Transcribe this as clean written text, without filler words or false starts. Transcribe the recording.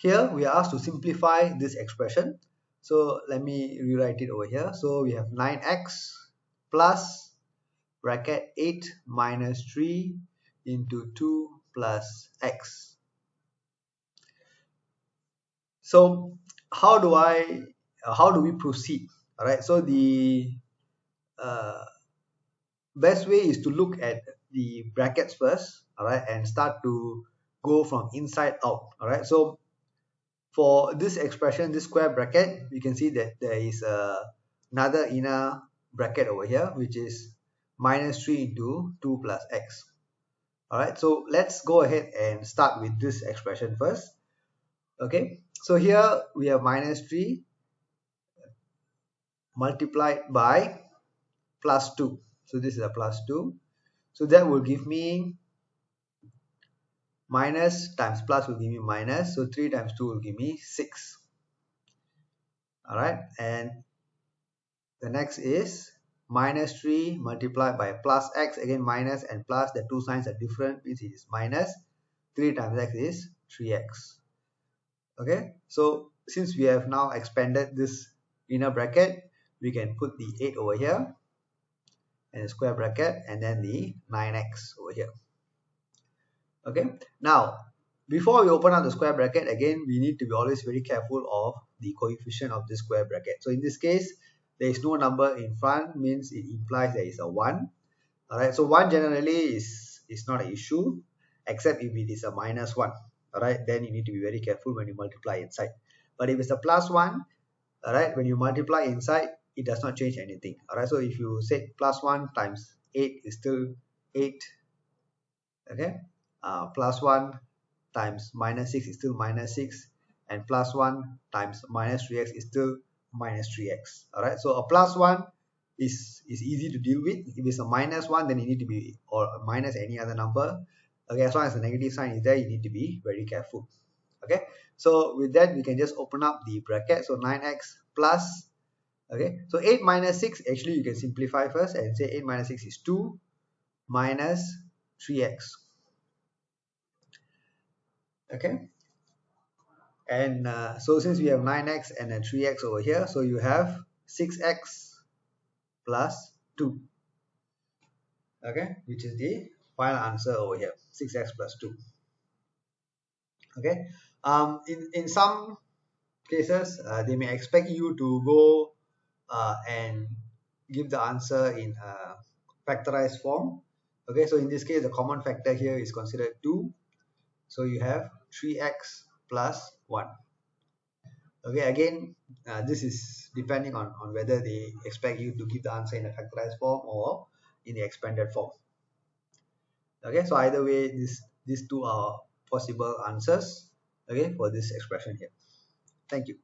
here we are asked to simplify this expression. So let me rewrite it over here. So we have 9x plus bracket 8 minus 3 into 2 plus x. So how do we proceed? All right, so the best way is to look at the brackets first, all right, and start to go from inside out. All right, so for this expression, this square bracket, you can see that there is another inner bracket over here, which is minus 3 into 2 plus x. All right, so let's go ahead and start with this expression first. Okay, so here we have minus 3 multiplied by plus 2. So this is a plus 2. So that will give me minus times plus will give me minus. So 3 times 2 will give me 6. All right, and the next is minus 3 multiplied by plus x, again minus and plus, the two signs are different, means it is minus. 3 times x is 3x. Okay, so since we have now expanded this inner bracket, we can put the 8 over here and the square bracket, and then the 9x over here. Okay, now before we open up the square bracket, again we need to be always very careful of the coefficient of the square bracket. So in this case, there is no number in front, means it implies there is a 1. All right, so 1 generally is not an issue, except if it is a minus 1. All right, then you need to be very careful when you multiply inside. But if it's a plus 1, all right, when you multiply inside, it does not change anything. All right, so if you say plus 1 times 8 is still 8. Okay, plus 1 times minus 6 is still minus 6, and plus 1 times minus 3x is still minus 3x. All right, so a plus 1 is easy to deal with. If it's a minus 1, then you need to be, or minus any other number. Okay, as long as the negative sign is there, you need to be very careful. Okay, so with that, we can just open up the bracket. So 9x plus, okay, so 8 minus 6, actually you can simplify first and say 8 minus 6 is 2 minus 3x. Okay, and so since we have 9x and then 3x over here, so you have 6x plus 2. Okay, which is the final answer over here, 6x plus 2. Okay, in some cases, they may expect you to go and give the answer in a factorized form. Okay, so in this case, the common factor here is considered 2. So you have 3x plus 1. Okay, again, this is depending on whether they expect you to give the answer in a factorized form or in the expanded form. Okay, so either way, these two are possible answers, okay, for this expression here. Thank you.